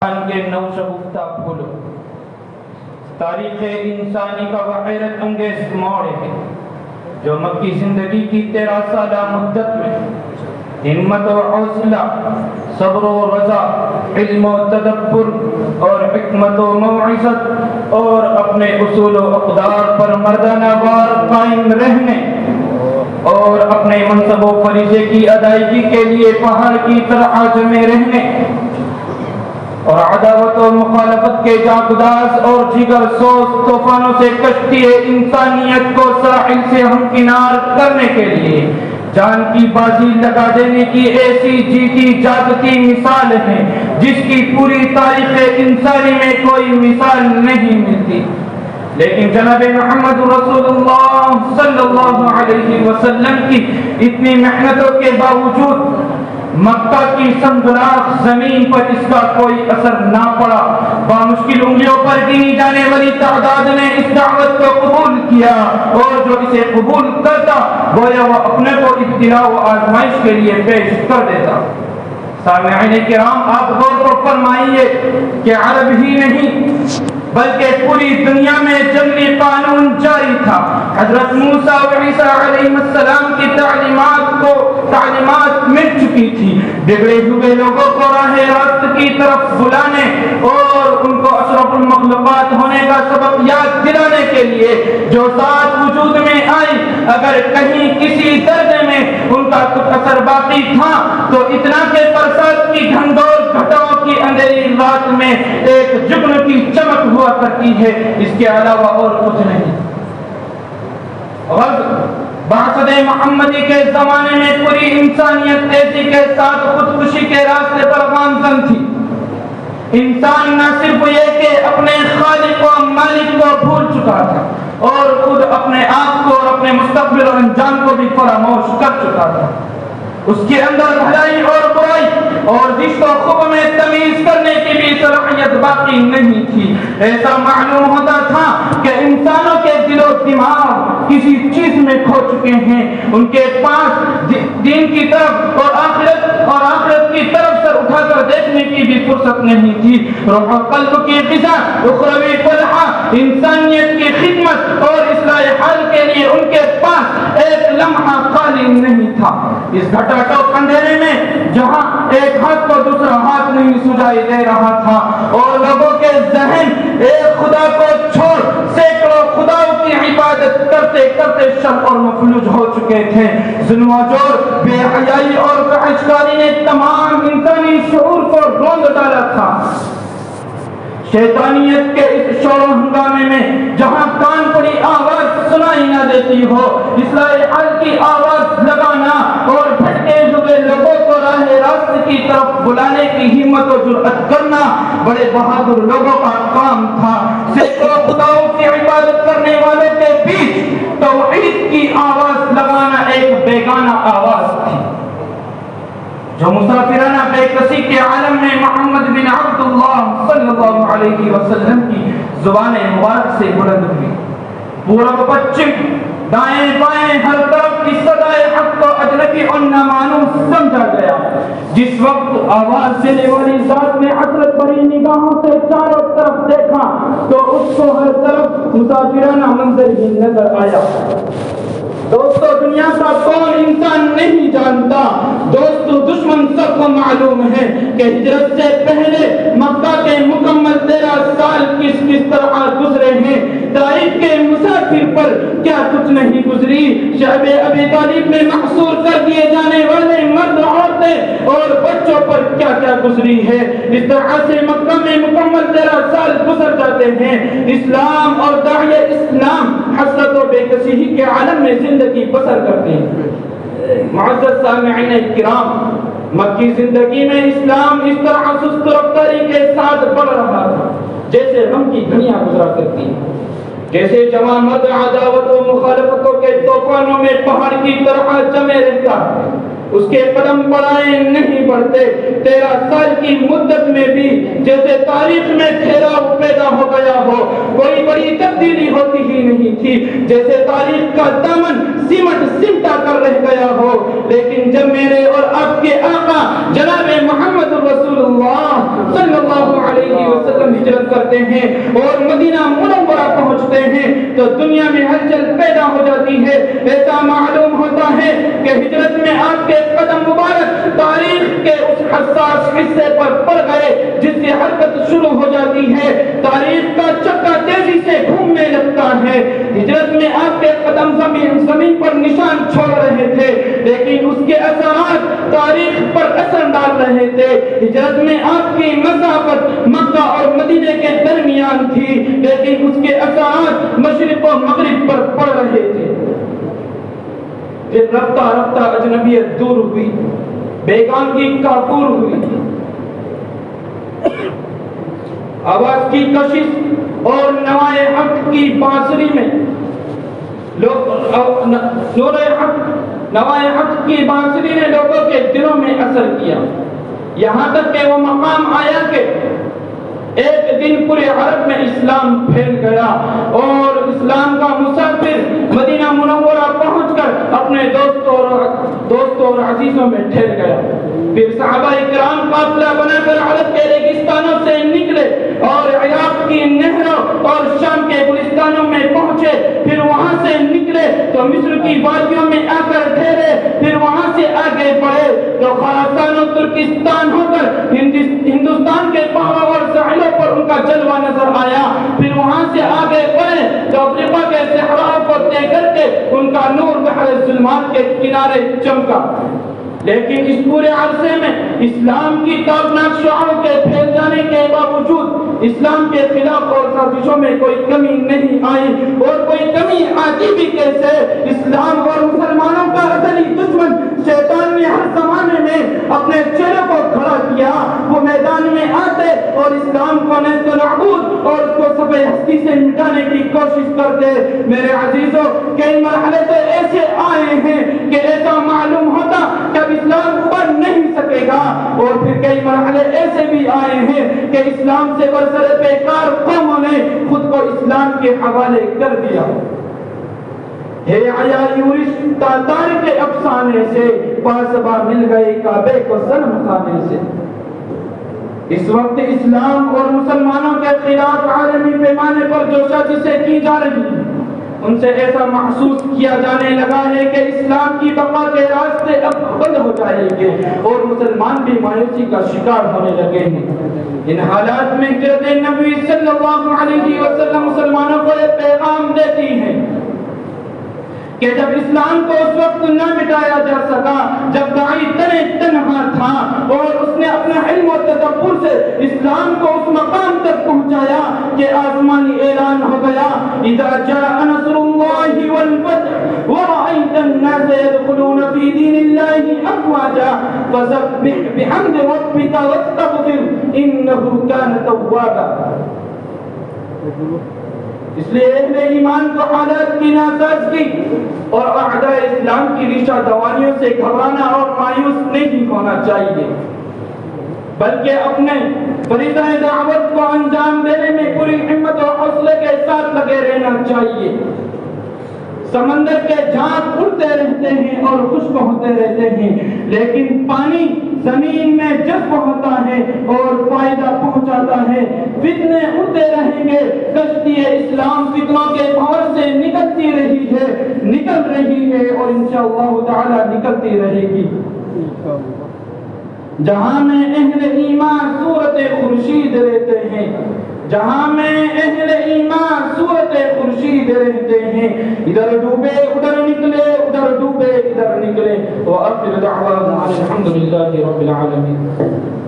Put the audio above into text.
کے نو شگفتہ پھولو تاریخ انسانی کا وہ حیرت انگیز موڑ ہے جو مکی زندگی کی 13 سالہ مدت میں ہمت و حوصلہ، صبر و رضا، علم و تدبر اور حکمت و موعظت اور اپنے اصول و اقدار پر مردانہ وار قائم رہنے اور اپنے منصب و فریضے کی ادائیگی کے لیے پہاڑ کی طرح جمے رہنے اور عداوت و مخالفت کے جاگداز اور جگر سوز طوفانوں سے کشتی انسانیت کو ساحل سے ہمکنار کرنے کے لیے جان کی بازی لگا دینے کی ایسی جیتی جاگتی مثال ہے جس کی پوری تاریخ انسانی میں کوئی مثال نہیں ملتی۔ لیکن جناب محمد رسول اللہ صلی اللہ علیہ وسلم کی اتنی محنتوں کے باوجود مکہ کی سنگلاخ زمین پر اس کا کوئی اثر نہ پڑا۔ بامشکل انگلیوں پر گنی جانے والی تعداد نے اس دعوت کو قبول کیا اور جو اسے قبول کرتا گویا وہ اپنے کو ابتلا و آزمائش کے لیے پیش کر دیتا۔ سامعین کرام، آپ غور کو فرمائیے کہ عرب ہی نہیں بلکہ پوری دنیا میں جنگی قانون جاری تھا۔ حضرت موسیٰ و عیسیٰ علیہ السلام کی تعلیمات مل چکی تھی بگڑے ہوئے لوگوں کو راہ راست کی طرف بلانے اور ان کو اشرف المخلوقات ہونے کا سبق یاد دلانے کے لیے جو ذات وجود میں آئی، اگر کہیں کسی درجے میں ان کا کچھ اثر باقی تھا تو اتنا کہ برسات کی گھنگور گھٹاؤں کی اندھیری رات میں ایک جگن کی چمک ہوا کرتی ہے، اس کے علاوہ اور کچھ نہیں۔ بعثت محمدی کے زمانے میں پوری انسانیت تیزی کے ساتھ خودکشی کے راستے پر گامزن تھی۔ انسان نہ صرف یہ کہ اپنے خالق و مالک کو بھول چکا تھا اور خود اپنے آپ کو اور اپنے مستقبل اور انجام کو بھی فراموش کر چکا تھا۔ اس کے اندر بھلائی اور برائی اور رشت و خوب میں تمیز کرنے کی بھی صلاحیت باقی نہیں تھی۔ ایسا معلوم ہوتا تھا کہ انسانوں کے دل و دماغ کسی چیز میں کھو چکے ہیں، ان کے پاس دین کی طرف اور آخرت کی طرف سر اٹھا کر دیکھنے کی بھی فرصت نہیں تھی۔ روح و قلب کی غذا، اخروی فلاح، انسانیت کی خدمت اور اصلاح حال کے لیے ان کے پاس ایک لمحہ خالی نہیں تھا۔ اس گھٹاٹوپ اندھیرے میں جہاں ایک ہاتھ کو دوسرا ہاتھ نہیں سجائی دے رہا تھا اور لوگوں کے ذہن ایک خدا کو چھوڑ سینکڑوں خداؤں کی عبادت کرتے کرتے شب اور مفلوج ہو چکے تھے۔ ظلم و جور، بے حیائی اور فحشکاری نے تمام انسانی شعور کو روند ڈالا تھا۔ شیطانیت کے اس شور و ہنگامے میں جہاں کان پڑی آواز سنائی نہ دیتی ہو، اصلاح حال کی آواز لگانا اور بھٹکے ہوئے لوگوں کو راہ راست کی طرف بلانے کی ہمت و جرأت کرنا بڑے بہادر لوگوں کا کام تھا۔ سینکڑوں خداؤں کی عبادت کرنے والوں کے بیچ توحید کی آواز لگانا ایک بیگانہ آواز تھی جو مسافرانہ بے کسی کے عالم میں محمد بن عبداللہ صلی اللہ علیہ وسلم کی زبان مبارک سے بلند ہوئی۔ پورب پچھم، دائیں بائیں، ہر طرف کی صدائے حق کو اجنبی اور نامعلوم سمجھا گیا۔ جس وقت آواز دینے والی ذات نے حسرت بھری نگاہوں سے چاروں طرف دیکھا تو اس کو ہر طرف مسافرانہ منظر ہی نظر آیا۔ دوستو، دنیا کا کون انسان نہیں جانتا، دوستو دشمن سب کو معلوم ہے کہ ہجرت سے پہلے مکہ کے مکمل 13 سال کس طرح گزرے ہیں۔ تاریخ کے مسافر پر کیا کچھ نہیں گزری۔ شعب ابی طالب میں محصور کر دیے جانے والے مرد، عورتیں اور بچوں پر کیا کیا گزری ہے۔ اس طرح سے مکہ میں مکمل 13 سال گزر جاتے ہیں۔ اسلام اور داعی اسلام حسرت و بے کسی ہی کے عالم میں زندگی بسر کرتے ہیں۔ معزز سامعین کرام، مکی زندگی میں اسلام اس طرح سست رفتاری کے ساتھ بڑھ رہا تھا جیسے غم کی گھڑیاں گزرا کرتی ہیں، جیسے جوان مرد عداوت و مخالفتوں کے طوفانوں میں پہاڑ کی طرح جمے رہتا ہے، اس کے قدم بڑھائے نہیں بڑھتے۔ 13 سال کی مدت میں بھی جیسے تاریخ میں ٹھہراؤ پیدا ہو گیا ہو، کوئی بڑی تبدیلی ہوتی ہی نہیں تھی، جیسے تاریخ کا دامن سمٹا کر رہ گیا ہو۔ لیکن جب میرے اور آپ کے آقا جناب محمد رسول اللہ صلی اللہ علیہ کرتے ہیں اور مدینہ منورہ پہنچتے ہیں تو دنیا میں ہلچل پیدا ہو جاتی ہے۔ ایسا معلوم ہوتا ہے کہ ہجرت میں آپ کے قدم مبارک تاریخ کے اس حساس حصے پر پڑ گئے جس سے حرکت شروع ہو جاتی ہے، تاریخ کا چکا تیزی سے گھومنے لگتا ہے۔ ہجرت میں آپ کے قدم زمین پر نشان چھوڑ رہے تھے لیکن اس کے اثرات تاریخ پر اثر ڈال رہے تھے۔ ہجرت میں آپ کی مسافت مکہ اور مدینے کے درمیان تھی لیکن اس کے اثرات مشرق و مغرب پر پڑ رہے تھے۔ پھر رفتہ رفتہ اجنبیت دور ہوئی، بیگانگی کافور ہوئی، آواز کی کشش اور نوائے حق کی بانسری میں نوائے حق کی بانسری نے لوگوں کے دلوں میں اثر کیا، یہاں تک کہ وہ مقام آیا کہ ایک دن پورے عرب میں اسلام پھیل گیا اور اسلام کا مسافر مدینہ منورہ پہنچ کر اپنے دوستوں اور عزیزوں میں ٹھہر گیا۔ پھر صحابہ کرام قافلہ بنا کر عرب کے ریگستانوں سے نکلے اور عراق کی نہروں اور شام کے گلستانوں میں پہنچے، پھر وہاں سے نکلے تو مصر کی وادیوں میں آ کر ٹھہرے، پھر وہاں سے آگے بڑھے تو خراسان و ترکستان ہو کر ہندوستان کے پہاڑوں اور ساحلوں پر ان کا جلوہ نظر آیا، پھر وہاں سے آگے بڑھے تو افریقہ کے صحراؤں کو طے کر کے ان کا نور بحر ظلمات کے کنارے چمکا۔ لیکن اس پورے عرصے میں اسلام کی تابناک شعاعوں کے پھیل جانے کے باوجود اسلام کے خلاف اور سازشوں میں کوئی کمی نہیں آئی، اور کوئی کمی آتی بھی کیسے؟ اسلام اور مسلمانوں کا ازلی دشمن شیطان نے ہر زمانے میں اپنے چہرے کو کھڑا کیا، وہ میدان میں آتے اور اسلام کو نیست و نابود اور اس کو صفحہ ہستی سے مٹانے کی کوشش کرتے۔ میرے عزیزوں، کئی مرحلے تو ایسے آئے ہیں کہ ایسا معلوم ہوتا کہ اسلام ابھر نہیں سکے گا، اور پھر کئی مرحلے ایسے بھی آئے ہیں کہ اسلام سے برسر پیکار قوموں نے خود کو اسلام کے حوالے کر دیا۔ ہے عیاری و رشتہ داری کے افسانے سے پاسبا مل گئے کعبے کو صنم خانے سے۔ اس وقت اسلام اور مسلمانوں کے خلاف عالمی پیمانے پر جو سازشیں کی جا رہی ہیں ان سے ایسا محسوس کیا جانے لگا ہے کہ اسلام کی بقا کے راستے اب بند ہو جائیں گے اور مسلمان بھی مایوسی کا شکار ہونے لگے ہیں۔ ان حالات میں ہجرت نبی صلی اللہ علیہ وسلم مسلمانوں کو یہ پیغام دیتی ہے کہ جب اسلام کو اس وقت نہ مٹایا جا سکا جب داعی تنہا تھا اور اس نے اپنا علم و تدبر سے اسلام کو اس مقام تک پہنچایا کہ آسمانی اعلان ہو گیا، اذا جاء نصر اللہ والفتح ورأيت الناس يدخلون في دين الله افواجا فسبح بحمد ربك واستغفر انه كان توابا۔ اس لیے اہل ایمان کو حالات کی ناسازگی اور اعداء اسلام کی ریشہ دوانیوں سے گھبرانا اور مایوس نہیں ہونا چاہیے، بلکہ اپنے فریضہ دعوت کو انجام دینے میں پوری ہمت اور حوصلے کے ساتھ لگے رہنا چاہیے۔ سمندر کے جھانک اڑتے رہتے ہیں اور خشک ہوتے رہتے ہیں، لیکن پانی زمین میں جذب ہوتا ہے اور فائدہ پہنچاتا ہے۔ فتنے اڑتے رہیں گے، کشتی اسلام فتنوں کے بھور سے نکل رہی ہے اور انشاءاللہ تعالی نکلتی رہے گی۔ جہاں میں اہل ایمان صورت خورشید رہتے ہیں، جہاں میں اہل ایمان صورت خورشید رہتے ہیں، ادھر ڈوبے ادھر نکلے، ادھر ڈوبے ادھر نکلے۔ وآخر دعوانا الحمدللہ رب العالمین۔